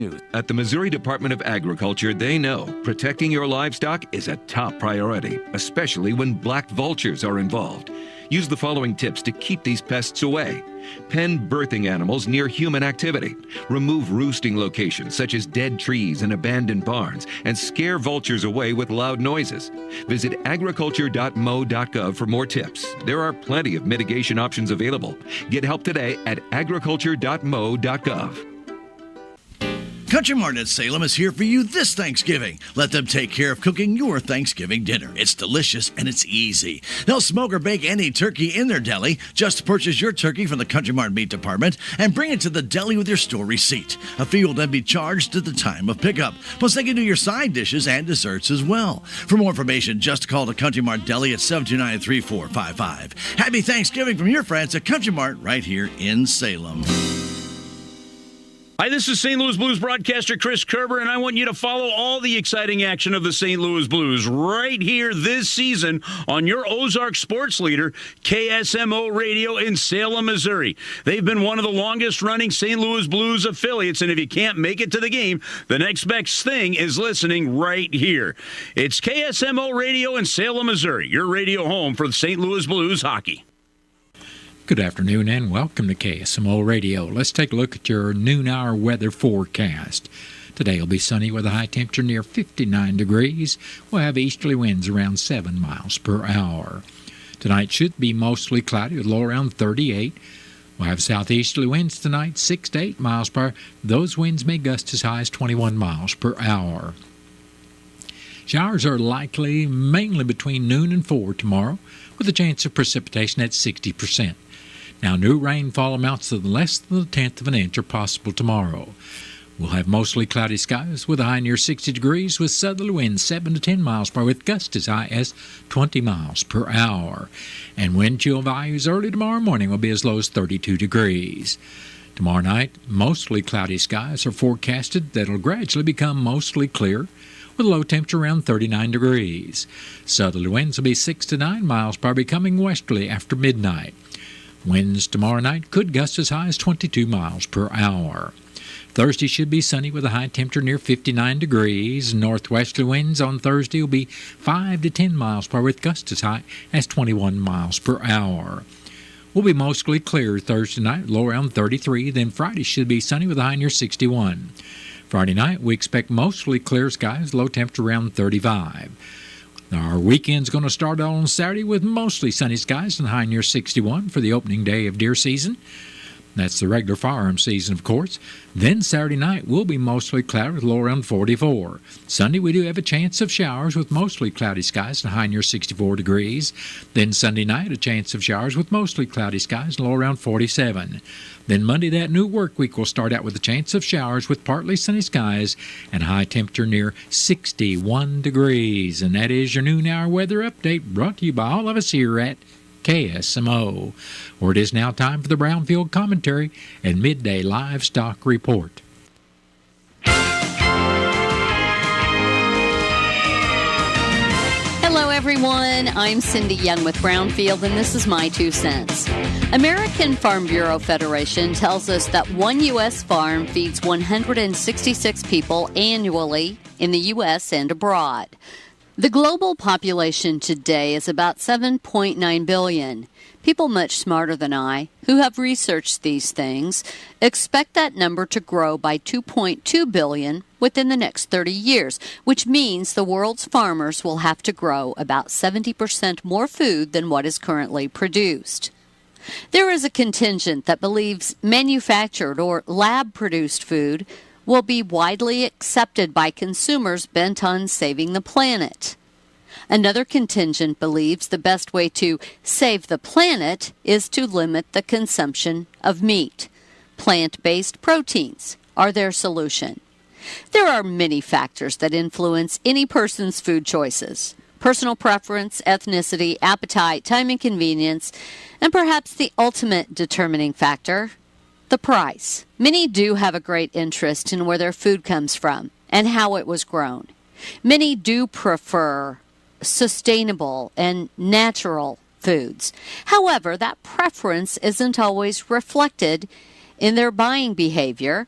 At the Missouri Department of Agriculture, they know protecting your livestock is a top priority, especially when black vultures are involved. Use the following tips to keep these pests away. Pen birthing animals near human activity. Remove roosting locations such as dead trees and abandoned barns, and scare vultures away with loud noises. Visit agriculture.mo.gov for more tips. There are plenty of mitigation options available. Get help today at agriculture.mo.gov. Country Mart at Salem is here for you this Thanksgiving. Let them take care of cooking your Thanksgiving dinner. It's delicious and it's easy. They'll smoke or bake any turkey in their deli. Just purchase your turkey from the Country Mart Meat Department and bring it to the deli with your store receipt. A fee will then be charged at the time of pickup. Plus, they can do your side dishes and desserts as well. For more information, just call the Country Mart Deli at 729-3455. Happy Thanksgiving from your friends at Country Mart right here in Salem. Hi, this is St. Louis Blues broadcaster Chris Kerber, and I want you to follow all the exciting action of the St. Louis Blues right here this season on your Ozark sports leader, KSMO Radio in Salem, Missouri. They've been one of the longest-running St. Louis Blues affiliates, and if you can't make it to the game, the next best thing is listening right here. It's KSMO Radio in Salem, Missouri, your radio home for the St. Louis Blues hockey. Good afternoon and welcome to KSMO Radio. Let's take a look at your noon hour weather forecast. Today will be sunny with a high temperature near 59 degrees. We'll have easterly winds around 7 miles per hour. Tonight should be mostly cloudy with low around 38. We'll have southeasterly winds tonight, 6 to 8 miles per hour. Those winds may gust as high as 21 miles per hour. Showers are likely mainly between noon and 4 tomorrow, with a chance of precipitation at 60%. Now, new rainfall amounts to less than a tenth of an inch are possible tomorrow. We'll have mostly cloudy skies with a high near 60 degrees with southerly winds 7 to 10 miles per hour with gusts as high as 20 miles per hour. And wind chill values early tomorrow morning will be as low as 32 degrees. Tomorrow night, mostly cloudy skies are forecasted that'll gradually become mostly clear with a low temperature around 39 degrees. Southerly winds will be 6 to 9 miles per hour, becoming westerly after midnight. Winds tomorrow night could gust as high as 22 miles per hour. Thursday should be sunny with a high temperature near 59 degrees. Northwesterly winds on Thursday will be 5 to 10 miles per hour with gusts as high as 21 miles per hour. Will be mostly clear Thursday night, low around 33. Then Friday should be sunny with a high near 61. Friday night, we expect mostly clear skies, low temperature around 35. Our weekend's going to start on Saturday with mostly sunny skies and high near 61 for the opening day of deer season. That's the regular firearm season, of course. Then Saturday night will be mostly cloudy with low around 44. Sunday we do have a chance of showers with mostly cloudy skies and high near 64 degrees. Then Sunday night a chance of showers with mostly cloudy skies and low around 47. Then Monday, that new work week, will start out with a chance of showers with partly sunny skies and high temperature near 61 degrees. And that is your noon hour weather update brought to you by all of us here at KSMO, where it is now time for the Brownfield Commentary and Midday Livestock Report. Hello, everyone. I'm Cindy Young with Brownfield, and this is my 2 cents. American Farm Bureau Federation tells us that one U.S. farm feeds 166 people annually in the U.S. and abroad. The global population today is about 7.9 billion. People much smarter than I, who have researched these things, expect that number to grow by 2.2 billion within the next 30 years, which means the world's farmers will have to grow about 70% more food than what is currently produced. There is a contingent that believes manufactured or lab-produced food will be widely accepted by consumers bent on saving the planet. Another contingent believes the best way to save the planet is to limit the consumption of meat. Plant-based proteins are their solution. There are many factors that influence any person's food choices: personal preference, ethnicity, appetite, time and convenience, and perhaps the ultimate determining factor, the price. Many do have a great interest in where their food comes from and how it was grown. Many do prefer sustainable and natural foods. However, that preference isn't always reflected in their buying behavior,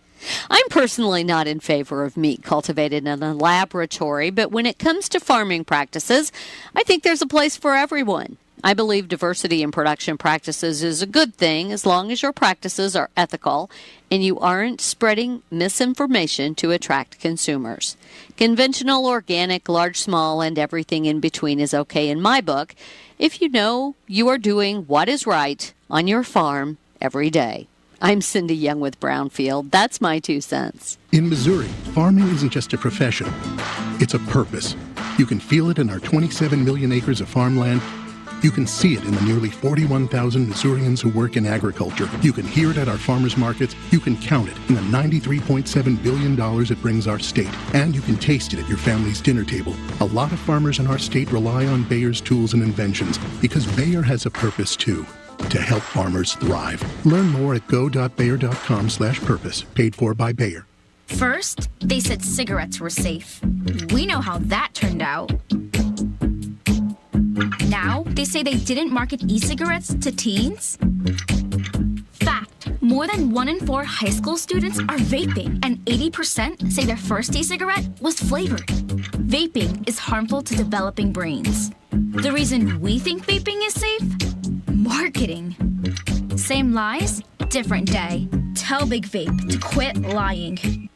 I'm personally not in favor of meat cultivated in a laboratory, but when it comes to farming practices, I think there's a place for everyone. I believe diversity in production practices is a good thing as long as your practices are ethical and you aren't spreading misinformation to attract consumers. Conventional, organic, large, small, and everything in between is okay in my book if you know you are doing what is right on your farm every day. I'm Cindy Young with Brownfield. That's my 2 cents. In Missouri, farming isn't just a profession, it's a purpose. You can feel it in our 27 million acres of farmland. You can see it in the nearly 41,000 Missourians who work in agriculture. You can hear it at our farmers markets. You can count it in the $93.7 billion it brings our state. And you can taste it at your family's dinner table. A lot of farmers in our state rely on Bayer's tools and inventions because Bayer has a purpose too. To help farmers thrive. Learn more at go.bayer.com/purpose. Paid for by Bayer. First, they said cigarettes were safe. We know how that turned out. Now, they say they didn't market e-cigarettes to teens. Fact, more than 1 in 4 high school students are vaping, and 80% say their first e-cigarette was flavored. Vaping is harmful to developing brains. The reason we think vaping is safe? Marketing. Same lies, different day. Tell Big Vape to quit lying.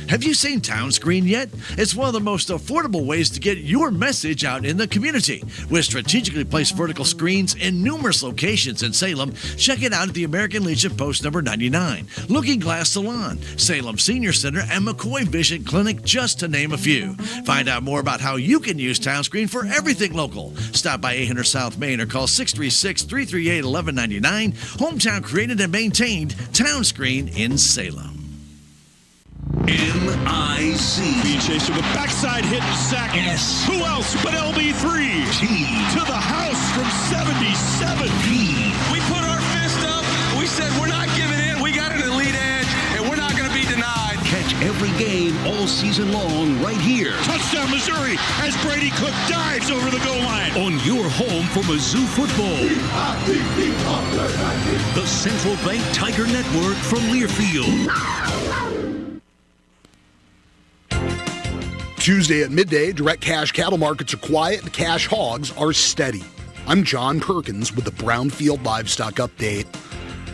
Have you seen Town Screen yet? It's one of the most affordable ways to get your message out in the community. With strategically placed vertical screens in numerous locations in Salem, check it out at the American Legion Post number 99, Looking Glass Salon, Salem Senior Center, and McCoy Vision Clinic, just to name a few. Find out more about how you can use Town Screen for everything local. Stop by 800 South Main or call 636-338-1199. Hometown created and maintained, Town Screen in Salem. M-I-C. Being chased with a backside hit and sack. S. Who else but LB3? T. To the house from 77. P. We put our fist up. We said we're not giving in. We got an elite edge, and we're not going to be denied. Catch every game all season long right here. Touchdown Missouri as Brady Cook dives over the goal line. On your home for Mizzou football. The Central Bank Tiger Network from Learfield. Tuesday at midday, direct cash cattle markets are quiet and cash hogs are steady. I'm John Perkins with the Brownfield Livestock Update.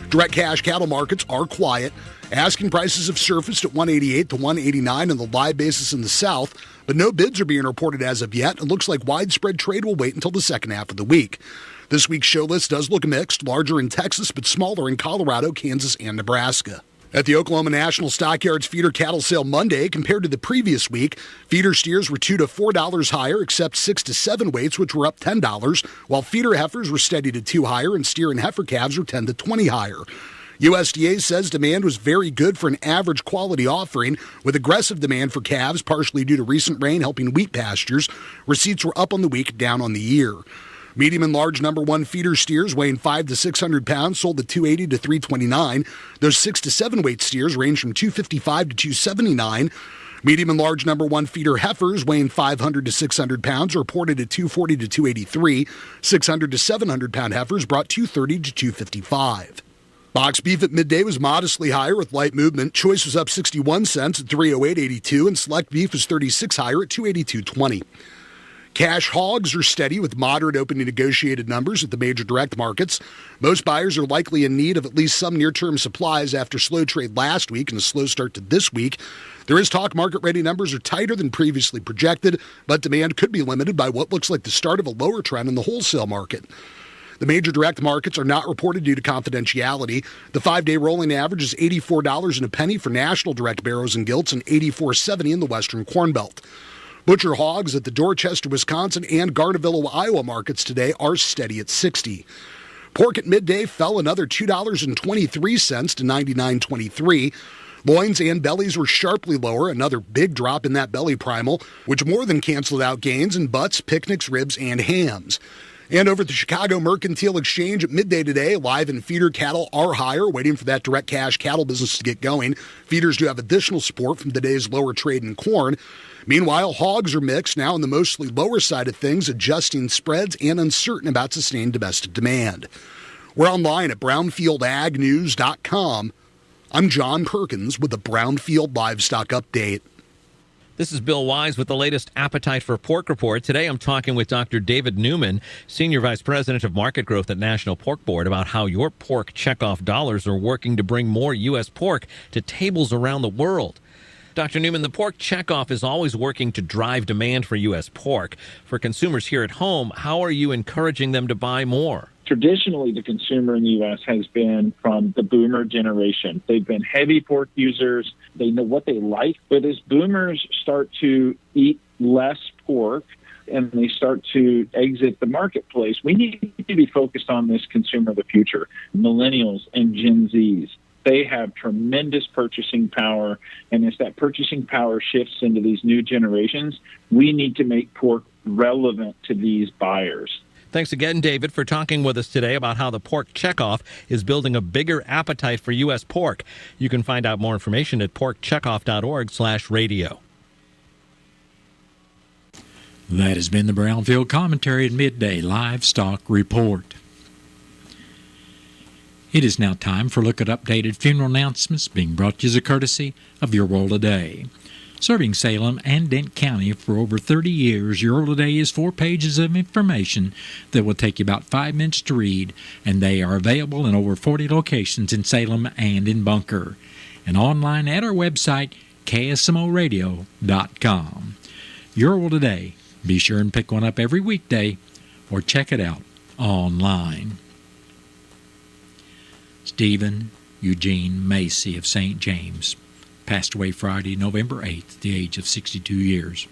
Direct cash cattle markets are quiet. Asking prices have surfaced at $188 to $189 on the live basis in the South, but no bids are being reported as of yet. It looks like widespread trade will wait until the second half of the week. This week's show list does look mixed, larger in Texas but smaller in Colorado, Kansas, and Nebraska. At the Oklahoma National Stockyards feeder cattle sale Monday, compared to the previous week, feeder steers were $2 to $4 higher, except 6 to 7 weights, which were up $10, while feeder heifers were steady to 2 higher, and steer and heifer calves were 10 to 20 higher. USDA says demand was very good for an average quality offering, with aggressive demand for calves, partially due to recent rain helping wheat pastures. Receipts were up on the week, down on the year. Medium and large number 1 feeder steers weighing 5 to 600 pounds sold at $280 to $329. Those 6 to 7 weight steers range from $255 to $279. Medium and large number 1 feeder heifers weighing 500 to 600 pounds are reported at $240 to $283. 600 to 700 pound heifers brought $230 to $255. Box beef at midday was modestly higher with light movement. Choice was up 61 cents at $308.82, and select beef was 36 higher at $282.20. Cash hogs are steady with moderate opening negotiated numbers at the major direct markets. Most buyers are likely in need of at least some near-term supplies after slow trade last week and a slow start to this week. There is talk market-ready numbers are tighter than previously projected, but demand could be limited by what looks like the start of a lower trend in the wholesale market. The major direct markets are not reported due to confidentiality. The 5-day rolling average is $84 and a penny for national direct barrows and gilts and $84.70 in the Western Corn Belt. Butcher hogs at the Dorchester, Wisconsin and Garnavilla, Iowa markets today are steady at $60. Pork at midday fell another $2.23 to $99.23. Loins and bellies were sharply lower, another big drop in that belly primal, which more than canceled out gains in butts, picnics, ribs, and hams. And over at the Chicago Mercantile Exchange at midday today, live and feeder cattle are higher, waiting for that direct cash cattle business to get going. Feeders do have additional support from today's lower trade in corn. Meanwhile, hogs are mixed, now on the mostly lower side of things, adjusting spreads and uncertain about sustained domestic demand. We're online at brownfieldagnews.com. I'm John Perkins with the Brownfield Livestock Update. This is Bill Wise with the latest Appetite for Pork report. Today I'm talking with Dr. David Newman, Senior Vice President of Market Growth at National Pork Board, about how your pork checkoff dollars are working to bring more U.S. pork to tables around the world. Dr. Newman, the pork checkoff is always working to drive demand for U.S. pork. For consumers here at home, how are you encouraging them to buy more? Traditionally, the consumer in the U.S. has been from the boomer generation. They've been heavy pork users. They know what they like. But as boomers start to eat less pork and they start to exit the marketplace, we need to be focused on this consumer of the future, millennials and Gen Zs. They have tremendous purchasing power, and as that purchasing power shifts into these new generations, we need to make pork relevant to these buyers. Thanks again, David, for talking with us today about how the pork checkoff is building a bigger appetite for U.S. pork. You can find out more information at porkcheckoff.org/radio. That has been the Brownfield Commentary and Midday Livestock Report. It is now time for a look at updated funeral announcements being brought to you as a courtesy of Your World Today. Serving Salem and Dent County for over 30 years, Your World Today is 4 pages of information that will take you about 5 minutes to read, and they are available in over 40 locations in Salem and in Bunker, and online at our website, KSMOradio.com. Your World Today. Be sure and pick one up every weekday or check it out online. Stephen Eugene Macy of St. James passed away Friday, November 8th, at the age of 62 years.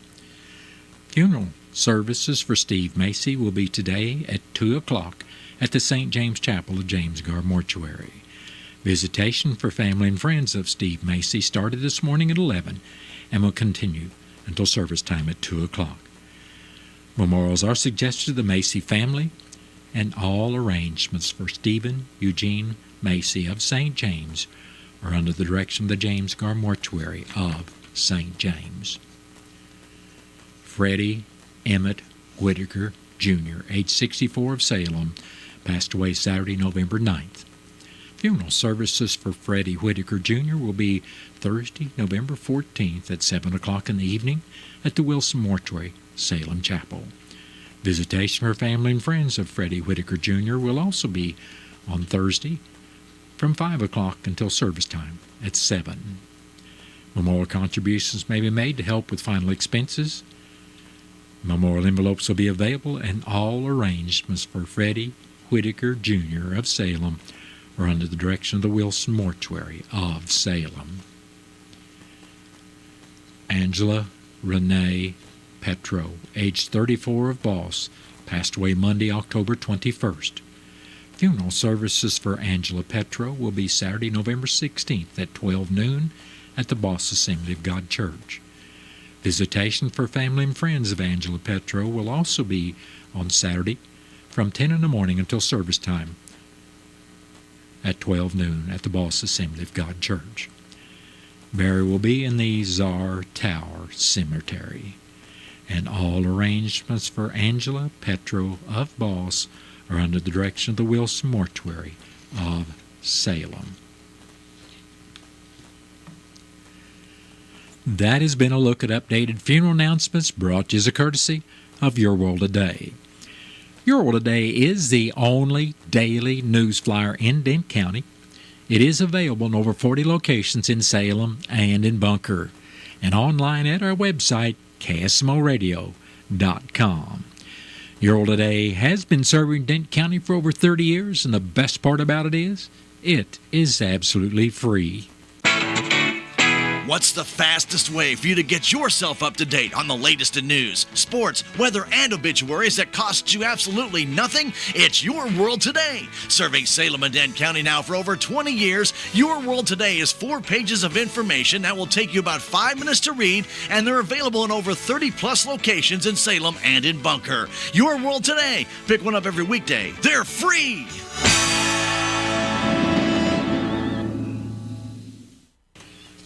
Funeral services for Steve Macy will be today at 2 o'clock at the St. James Chapel of James Gar Mortuary. Visitation for family and friends of Steve Macy started this morning at 11 and will continue until service time at 2 o'clock. Memorials are suggested to the Macy family, and all arrangements for Stephen Eugene Macy of St. James are under the direction of the James Gar Mortuary of St. James. Freddie Emmett Whitaker, Jr., age 64 of Salem, passed away Saturday, November 9th. Funeral services for Freddie Whitaker, Jr. will be Thursday, November 14th at 7 o'clock in the evening at the Wilson Mortuary, Salem Chapel. Visitation for family and friends of Freddie Whitaker, Jr. will also be on Thursday from 5 o'clock until service time at 7. Memorial contributions may be made to help with final expenses. Memorial envelopes will be available, and all arrangements for Freddie Whitaker, Jr. of Salem are under the direction of the Wilson Mortuary of Salem. Angela Renee Petro, age 34 of Boss, passed away Monday, October 21st. Funeral services for Angela Petro will be Saturday, November 16th at 12 noon at the Boss Assembly of God Church. Visitation for family and friends of Angela Petro will also be on Saturday from 10 in the morning until service time at 12 noon at the Boss Assembly of God Church. Burial will be in the Czar Tower Cemetery, and all arrangements for Angela Petro of Boss are under the direction of the Wilson Mortuary of Salem. That has been a look at updated funeral announcements brought to you as a courtesy of Your World Today. Your World Today is the only daily news flyer in Dent County. It is available in over 40 locations in Salem and in Bunker, and online at our website, KSMOradio.com. Your World Today has been serving Dent County for over 30 years, and the best part about it is absolutely free. What's the fastest way for you to get yourself up to date on the latest in news, sports, weather, and obituaries that costs you absolutely nothing? It's Your World Today. Serving Salem and Dent County now for over 20 years, Your World Today is 4 pages of information that will take you about 5 minutes to read, and they're available in over 30-plus locations in Salem and in Bunker. Your World Today. Pick one up every weekday. They're free!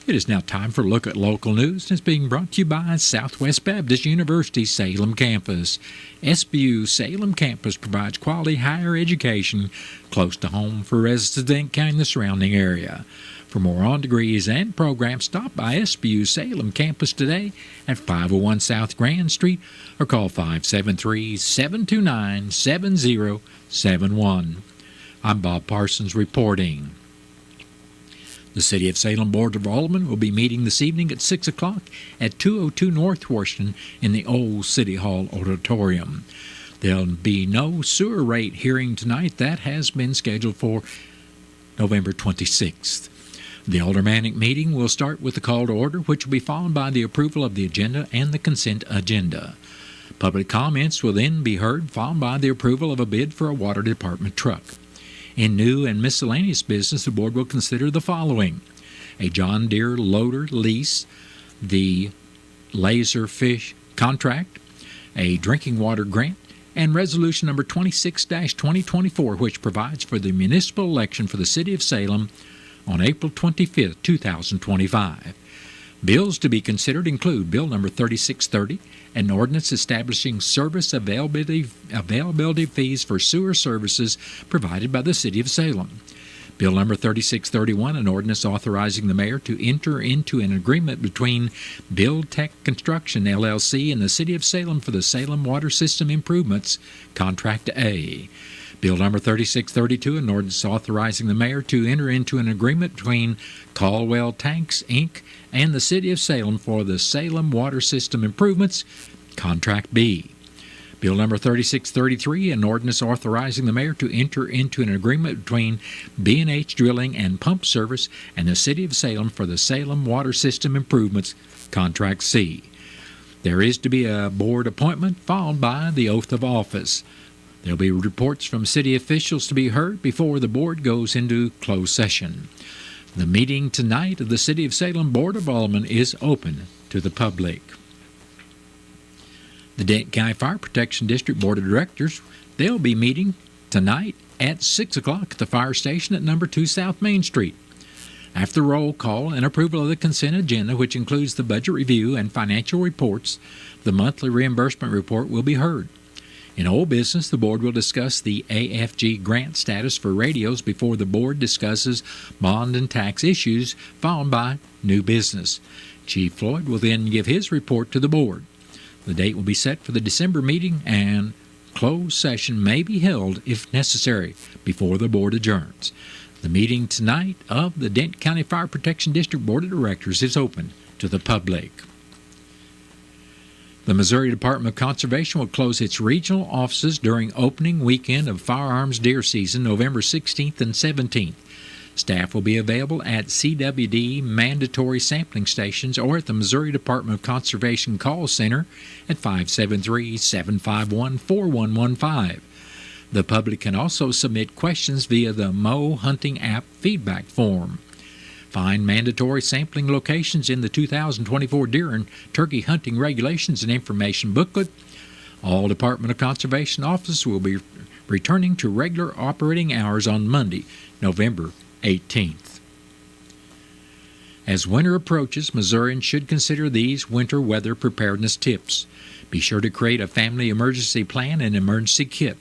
It is now time for a look at local news, and it's being brought to you by Southwest Baptist University Salem Campus. SBU Salem Campus provides quality higher education close to home for residents of Dent County and the surrounding area. For more on degrees and programs, stop by SBU Salem Campus today at 501 South Grand Street or call 573-729-7071. I'm Bob Parsons reporting. The City of Salem Board of Aldermen will be meeting this evening at 6 o'clock at 202 North Washington in the old City Hall auditorium. There'll be no sewer rate hearing tonight. That has been scheduled for November 26th. The aldermanic meeting will start with the call to order, which will be followed by the approval of the agenda and the consent agenda. Public comments will then be heard, followed by the approval of a bid for a water department truck. In new and miscellaneous business, the board will consider the following: a John Deere loader lease, the Laserfish contract, a drinking water grant, and resolution number 26-2024, which provides for the municipal election for the City of Salem on April 25, 2025. Bills to be considered include Bill number 3630, an ordinance establishing service availability fees for sewer services provided by the City of Salem. Bill number 3631, an ordinance authorizing the mayor to enter into an agreement between Build Tech Construction, LLC, and the City of Salem for the Salem Water System Improvements, Contract A. Bill number 3632, an ordinance authorizing the mayor to enter into an agreement between Caldwell Tanks, Inc., and the City of Salem for the Salem Water System Improvements, Contract B. Bill number 3633, an ordinance authorizing the mayor to enter into an agreement between B&H Drilling and Pump Service and the City of Salem for the Salem Water System Improvements, Contract C. There is to be a board appointment followed by the oath of office. There will be reports from city officials to be heard before the board goes into closed session. The meeting tonight of the City of Salem Board of Aldermen is open to the public. The Dent County Fire Protection District Board of Directors, they'll be meeting tonight at 6 o'clock at the fire station at number 2 South Main Street. After the roll call and approval of the consent agenda, which includes the budget review and financial reports, the monthly reimbursement report will be heard. In old business, the board will discuss the AFG grant status for radios before the board discusses bond and tax issues, followed by new business. Chief Floyd will then give his report to the board. The date will be set for the December meeting, and closed session may be held, if necessary, before the board adjourns. The meeting tonight of the Dent County Fire Protection District Board of Directors is open to the public. The Missouri Department of Conservation will close its regional offices during opening weekend of firearms deer season, November 16th and 17th. Staff will be available at CWD mandatory sampling stations or at the Missouri Department of Conservation call center at 573-751-4115. The public can also submit questions via the Mo Hunting app feedback form. Find mandatory sampling locations in the 2024 deer and turkey hunting regulations and information booklet. All Department of Conservation offices will be returning to regular operating hours on Monday, November 18th. As winter approaches, Missourians should consider these winter weather preparedness tips. Be sure to create a family emergency plan and emergency kit.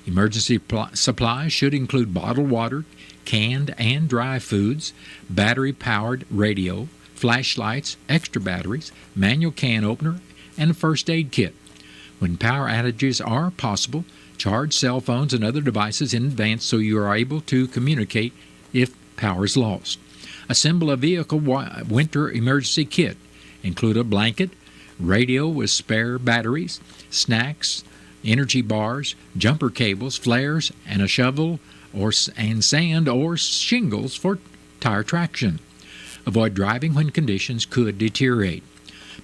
Emergency supplies should include bottled water, canned and dry foods, battery-powered radio, flashlights, extra batteries, manual can opener, and a first aid kit. When power outages are possible, charge cell phones and other devices in advance so you are able to communicate if power is lost. Assemble a vehicle winter emergency kit. Include a blanket, radio with spare batteries, snacks, energy bars, jumper cables, flares, and a shovel and sand or shingles for tire traction. Avoid driving when conditions could deteriorate.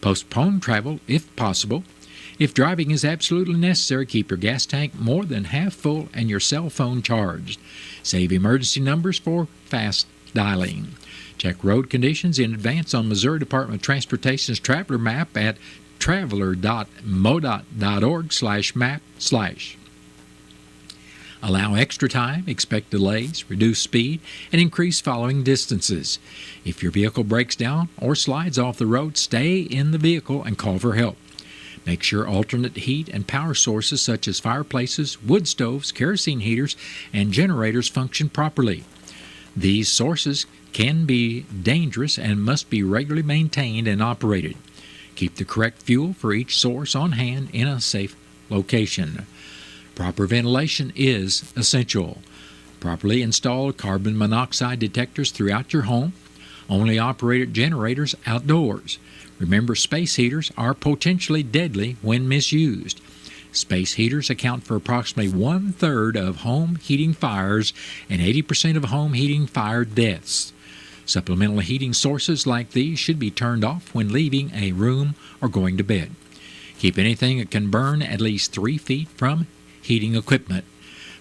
Postpone travel if possible. If driving is absolutely necessary, keep your gas tank more than half full and your cell phone charged. Save emergency numbers for fast dialing. Check road conditions in advance on Missouri Department of Transportation's traveler map at traveler.modot.org/map/. Allow extra time, expect delays, reduce speed, and increase following distances. If your vehicle breaks down or slides off the road, stay in the vehicle and call for help. Make sure alternate heat and power sources such as fireplaces, wood stoves, kerosene heaters, and generators function properly. These sources can be dangerous and must be regularly maintained and operated. Keep the correct fuel for each source on hand in a safe location. Proper ventilation is essential. Properly install carbon monoxide detectors throughout your home. Only operate generators outdoors. Remember, space heaters are potentially deadly when misused. Space heaters account for approximately 1/3 of home heating fires and 80% of home heating fire deaths. Supplemental heating sources like these should be turned off when leaving a room or going to bed. Keep anything that can burn at least 3 feet from heating equipment.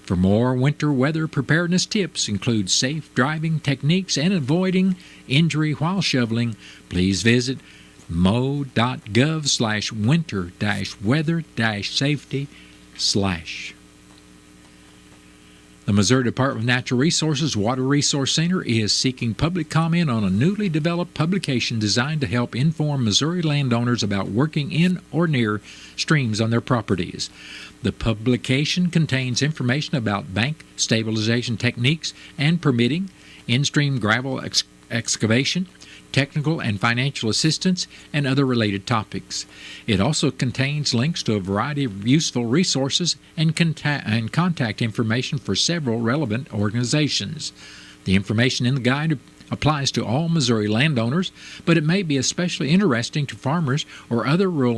For more winter weather preparedness tips, include safe driving techniques and avoiding injury while shoveling, please visit mo.gov/winter-weather-safety/. The Missouri Department of Natural Resources Water Resource Center is seeking public comment on a newly developed publication designed to help inform Missouri landowners about working in or near streams on their properties. The publication contains information about bank stabilization techniques and permitting, in-stream gravel excavation, technical and financial assistance, and other related topics. It also contains links to a variety of useful resources and contact information for several relevant organizations. The information in the guide applies to all Missouri landowners, but it may be especially interesting to farmers or other rural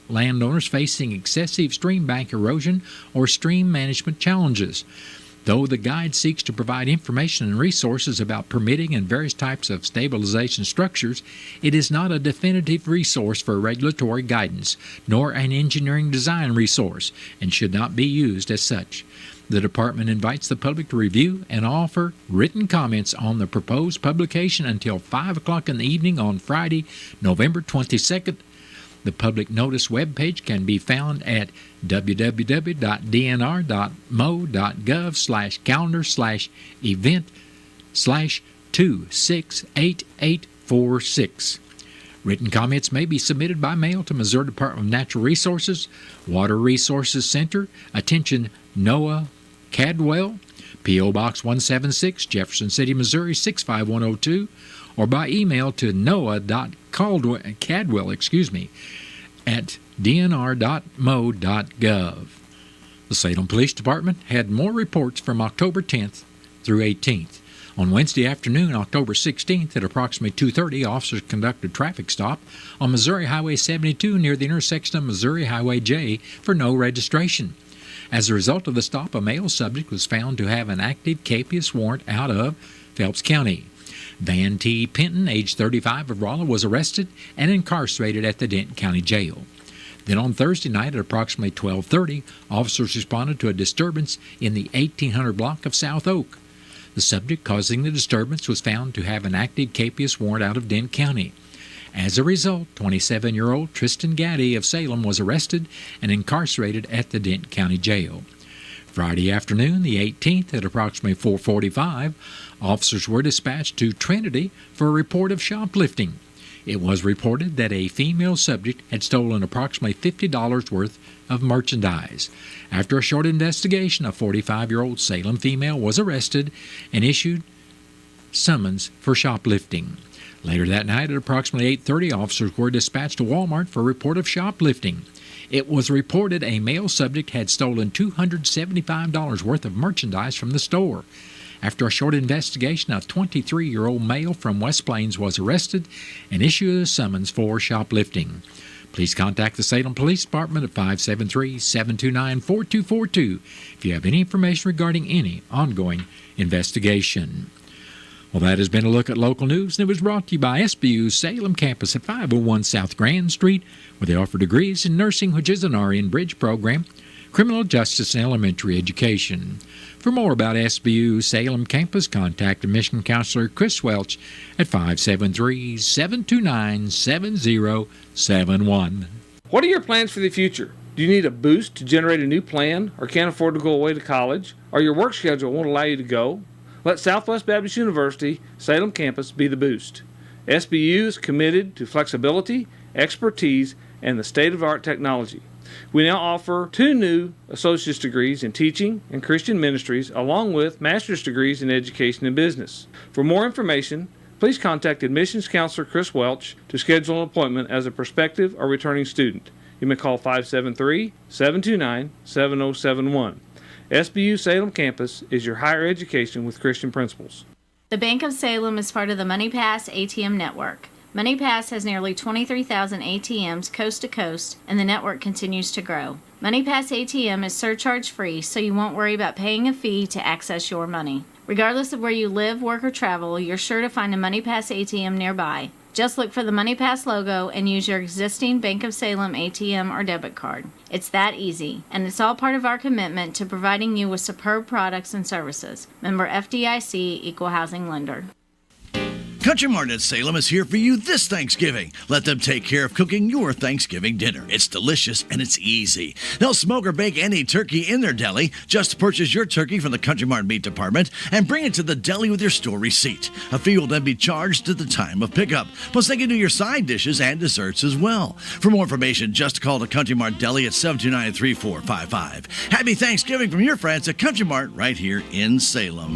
landowners facing excessive stream bank erosion or stream management challenges. Though the guide seeks to provide information and resources about permitting and various types of stabilization structures, it is not a definitive resource for regulatory guidance, nor an engineering design resource, and should not be used as such. The Department invites the public to review and offer written comments on the proposed publication until 5 o'clock in the evening on Friday, November 22nd. The public notice webpage can be found at www.dnr.mo.gov/calendar/event/268846. Written comments may be submitted by mail to Missouri Department of Natural Resources, Water Resources Center, attention Noah Cadwell, P.O. Box 176, Jefferson City, Missouri 65102, or by email to noah.cadwell at dnr.mo.gov. The Salem Police Department had more reports from October 10th through 18th. On Wednesday afternoon, October 16th, at approximately 2:30, officers conducted a traffic stop on Missouri Highway 72 near the intersection of Missouri Highway J for no registration. As a result of the stop, a male subject was found to have an active capias warrant out of Phelps County. Van T. Penton, age 35, of Rolla, was arrested and incarcerated at the Denton County Jail. Then on Thursday night at approximately 12:30, officers responded to a disturbance in the 1800 block of South Oak. The subject causing the disturbance was found to have an active capias warrant out of Denton County. As a result, 27-year-old Tristan Gaddy of Salem was arrested and incarcerated at the Denton County Jail. Friday afternoon, the 18th, at approximately 4:45, officers were dispatched to Trinity for a report of shoplifting. It was reported that a female subject had stolen approximately $50 worth of merchandise. After a short investigation, a 45-year-old Salem female was arrested and issued summons for shoplifting. Later that night at approximately 8:30, officers were dispatched to Walmart for a report of shoplifting. It was reported a male subject had stolen $275 worth of merchandise from the store. After a short investigation, a 23-year-old male from West Plains was arrested and issued a summons for shoplifting. Please contact the Salem Police Department at 573-729-4242 if you have any information regarding any ongoing investigation. Well, that has been a look at local news, and it was brought to you by SBU's Salem campus at 501 South Grand Street, where they offer degrees in nursing, which is an RN Bridge program, criminal justice, and elementary education. For more about SBU's Salem campus, contact admission counselor Chris Welch at 573-729-7071. What are your plans for the future? Do you need a boost to generate a new plan or can't afford to go away to college? Or your work schedule won't allow you to go? Let Southwest Baptist University Salem campus be the boost. SBU is committed to flexibility, expertise, and the state-of-the-art technology. We now offer 2 new associate's degrees in teaching and Christian ministries, along with master's degrees in education and business. For more information, please contact admissions counselor Chris Welch to schedule an appointment as a prospective or returning student. You may call 573-729-7071. SBU Salem campus is your higher education with Christian principles. The Bank of Salem is part of the MoneyPass ATM network. MoneyPass has nearly 23,000 ATMs coast to coast, and the network continues to grow. MoneyPass ATM is surcharge-free, so you won't worry about paying a fee to access your money. Regardless of where you live, work, or travel, you're sure to find a MoneyPass ATM nearby. Just look for the MoneyPass logo and use your existing Bank of Salem ATM or debit card. It's that easy, and it's all part of our commitment to providing you with superb products and services. Member FDIC, Equal Housing Lender. Country Mart at Salem is here for you this Thanksgiving. Let them take care of cooking your Thanksgiving dinner. It's delicious and it's easy. They'll smoke or bake any turkey in their deli. Just purchase your turkey from the Country Mart Meat Department and bring it to the deli with your store receipt. A fee will then be charged at the time of pickup. Plus, they can do your side dishes and desserts as well. For more information, just call the Country Mart Deli at 729-3455. Happy Thanksgiving from your friends at Country Mart right here in Salem.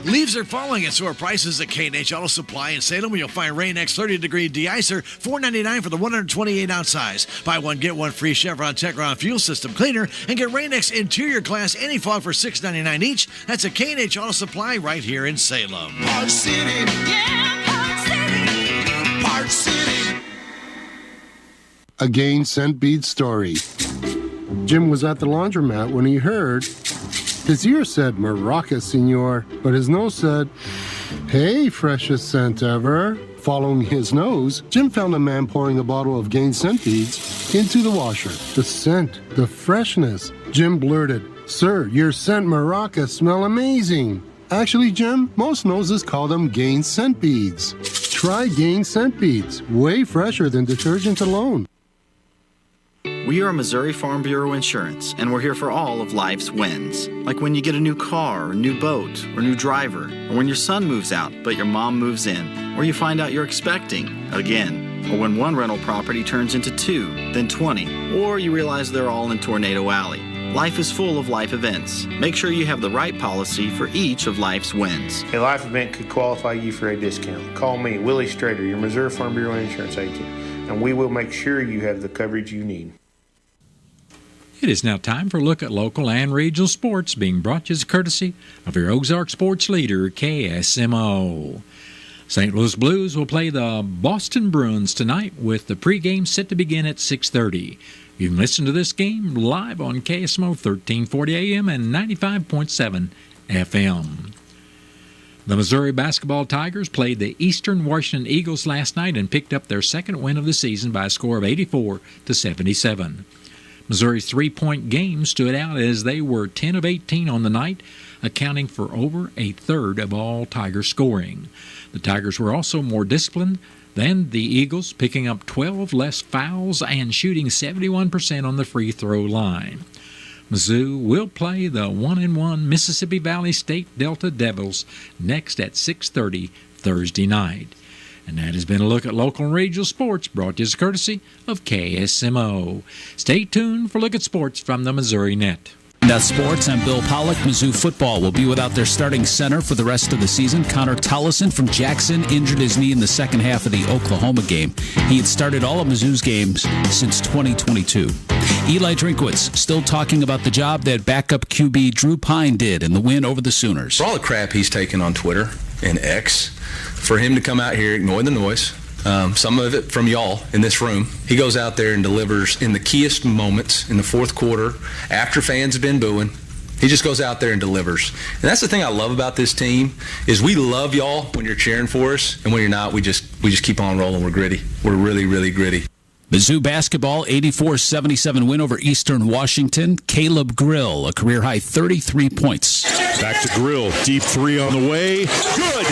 Leaves are falling and so are prices at K&H Auto Supply in Salem, where you'll find Rain-X 30-degree de-icer, $4.99 for the 128-ounce size. Buy one, get one free Chevron Techron fuel system cleaner, and get Rain-X interior glass anti-fog for $6.99 each. That's at K&H Auto Supply right here in Salem. Park City, yeah, Park City, Park City. A Gain Scent Beads story. Jim was at the laundromat when he heard... His ear said, Maraca, senor, but his nose said, hey, freshest scent ever. Following his nose, Jim found a man pouring a bottle of Gain scent beads into the washer. The scent, the freshness. Jim blurted, sir, your scent Maraca smell amazing. Actually, Jim, most noses call them Gain scent beads. Try Gain scent beads, way fresher than detergent alone. We are Missouri Farm Bureau Insurance, and we're here for all of life's wins. Like when you get a new car, or new boat, or new driver, or when your son moves out, but your mom moves in, or you find out you're expecting again, or when one rental property turns into 2, then 20, or you realize they're all in Tornado Alley. Life is full of life events. Make sure you have the right policy for each of life's wins. A life event could qualify you for a discount. Call me, Willie Strader, your Missouri Farm Bureau Insurance agent, and we will make sure you have the coverage you need. It is now time for a look at local and regional sports, being brought to you as courtesy of your Ozark sports leader, KSMO. St. Louis Blues will play the Boston Bruins tonight, with the pregame set to begin at 6:30. You can listen to this game live on KSMO 1340 AM and 95.7 FM. The Missouri basketball Tigers played the Eastern Washington Eagles last night and picked up their second win of the season by a score of 84-77. Missouri's three-point game stood out as they were 10 of 18 on the night, accounting for over a third of all Tiger scoring. The Tigers were also more disciplined than the Eagles, picking up 12 less fouls and shooting 71% on the free throw line. Mizzou will play the 1-1 Mississippi Valley State Delta Devils next at 6:30 Thursday night. And that has been a look at local and regional sports, brought to you as courtesy of KSMO. Stay tuned for a look at sports from the Missouri Net. That's sports. I'm Bill Pollock. Mizzou football will be without their starting center for the rest of the season. Connor Tollison from Jackson injured his knee in the second half of the Oklahoma game. He had started all of Mizzou's games since 2022. Eli Drinkwitz still talking about the job that backup QB Drew Pine did in the win over the Sooners. For all the crap he's taken on Twitter and X, for him to come out here, ignore the noise, some of it from y'all in this room. He goes out there and delivers in the keyest moments in the fourth quarter after fans have been booing. He just goes out there and delivers. And that's the thing I love about this team is we love y'all when you're cheering for us, and when you're not, we just keep on rolling. We're gritty. We're really, really gritty. Mizzou basketball, 84-77 win over Eastern Washington. Caleb Grill, a career-high 33 points. Back to Grill. Deep three on the way. Good.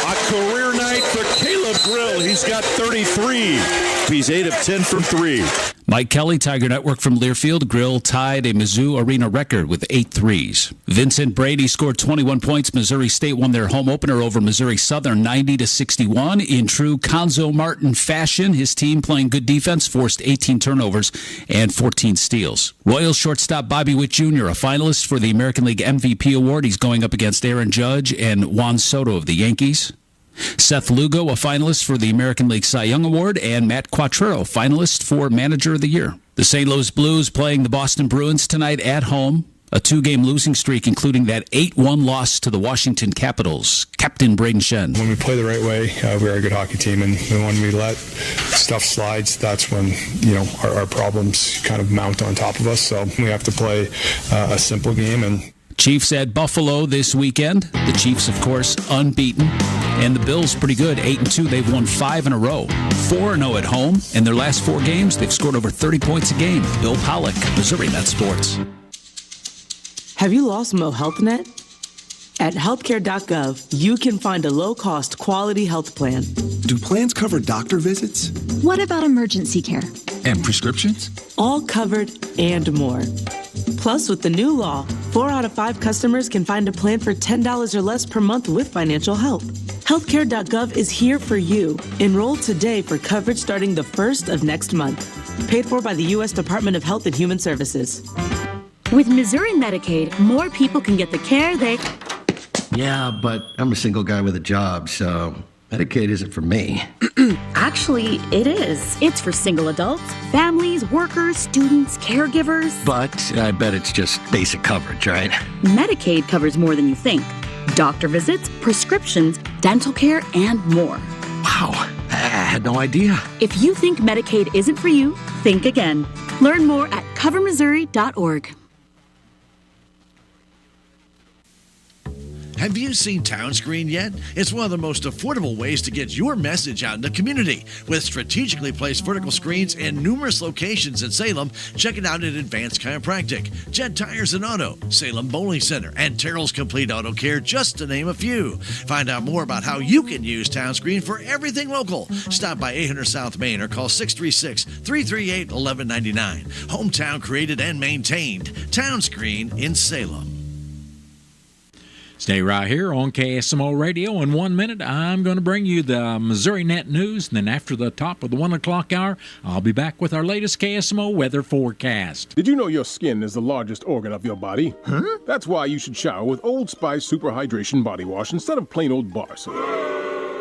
A career night for Caleb Grill. He's got 33. He's 8 of 10 from 3. Mike Kelly, Tiger Network from Learfield. Grill tied a Mizzou Arena record with 8 threes. Vincent Brady scored 21 points. Missouri State won their home opener over Missouri Southern 90-61. In true Conzo Martin fashion, his team playing good defense forced 18 turnovers and 14 steals. Royals shortstop Bobby Witt Jr., a finalist for the American League MVP award. He's going up against Aaron Judge and Juan Soto of the Yankees. Seth Lugo, a finalist for the American League Cy Young Award, and Matt Quatrero, finalist for Manager of the Year. The St. Louis Blues playing the Boston Bruins tonight at home. A 2-game losing streak, including that 8-1 loss to the Washington Capitals. Captain Braden Shen. When we play the right way, we're a good hockey team, and when we let stuff slide, that's when our problems kind of mount on top of us. So we have to play a simple game. And Chiefs at Buffalo this weekend. The Chiefs, of course, unbeaten. And the Bills pretty good, 8-2. They've won 5 in a row. 4-0 at home. In their last 4 games, they've scored over 30 points a game. Bill Pollock, Missouri Net Sports. Have you lost Mo Health Net? At healthcare.gov, you can find a low-cost, quality health plan. Do plans cover doctor visits? What about emergency care? And prescriptions? All covered and more. Plus, with the new law, 4 out of 5 customers can find a plan for $10 or less per month with financial help. Healthcare.gov is here for you. Enroll today for coverage starting the 1st of next month. Paid for by the U.S. Department of Health and Human Services. With Missouri Medicaid, more people can get the care they... Yeah, but I'm a single guy with a job, so Medicaid isn't for me. Actually, it is. It's for single adults, families, workers, students, caregivers. But I bet it's just basic coverage, right? Medicaid covers more than you think. Doctor visits, prescriptions, dental care, and more. Wow, I had no idea. If you think Medicaid isn't for you, think again. Learn more at covermissouri.org. Have you seen Townscreen yet? It's one of the most affordable ways to get your message out in the community. With strategically placed vertical screens in numerous locations in Salem, check it out at Advanced Chiropractic, Jet Tires and Auto, Salem Bowling Center, and Terrell's Complete Auto Care, just to name a few. Find out more about how you can use Townscreen for everything local. Stop by 800 South Main or call 636-338-1199. Hometown created and maintained. Townscreen in Salem. Stay right here on KSMO Radio. In 1 minute, I'm going to bring you the Missouri Net News. And then after the top of the 1 o'clock hour, I'll be back with our latest KSMO weather forecast. Did you know your skin is the largest organ of your body? Huh? That's why you should shower with Old Spice Super Hydration Body Wash instead of plain old bar soap.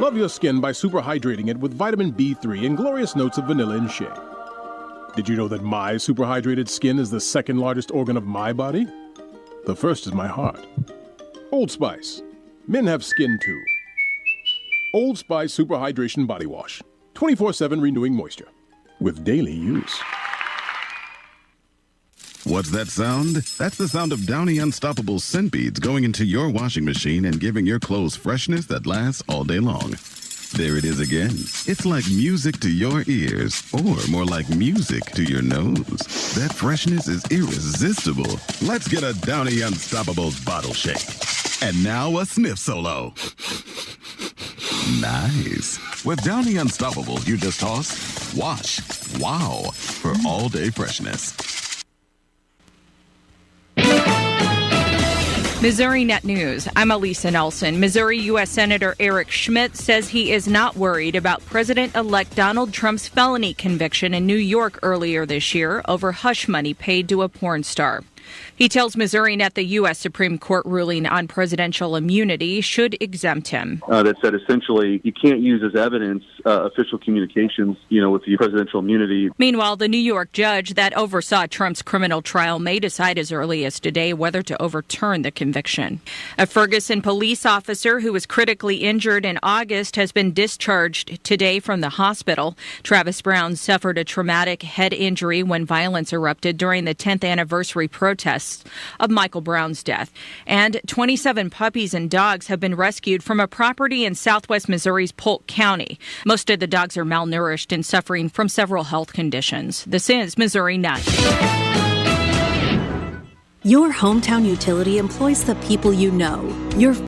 Love your skin by super hydrating it with vitamin B3 and glorious notes of vanilla and shea. Did you know that my super hydrated skin is the second largest organ of my body? The first is my heart. Old Spice. Men have skin too. Old Spice Super Hydration Body Wash. 24/7 renewing moisture. With daily use. What's that sound? That's the sound of Downy Unstoppable scent beads going into your washing machine and giving your clothes freshness that lasts all day long. There it is again. It's like music to your ears, or more like music to your nose. That freshness is irresistible. Let's get a Downy Unstoppables bottle shake. And now a sniff solo. Nice. With Downy Unstoppables, you just toss, wash, wow, for all-day freshness. Missouri Net News. I'm Elisa Nelson. Missouri U.S. Senator Eric Schmidt says he is not worried about President-elect Donald Trump's felony conviction in New York earlier this year over hush money paid to a porn star. He tells Missouri Net the U.S. Supreme Court ruling on presidential immunity should exempt him. That said, essentially, you can't use as evidence official communications, with the presidential immunity. Meanwhile, the New York judge that oversaw Trump's criminal trial may decide as early as today whether to overturn the conviction. A Ferguson police officer who was critically injured in August has been discharged today from the hospital. Travis Brown suffered a traumatic head injury when violence erupted during the 10th anniversary protest protests of Michael Brown's death. And 27 puppies and dogs have been rescued from a property in southwest Missouri's Polk County. Most of the dogs are malnourished and suffering from several health conditions. This is Missouri Now. Your hometown utility employs the people you know. Your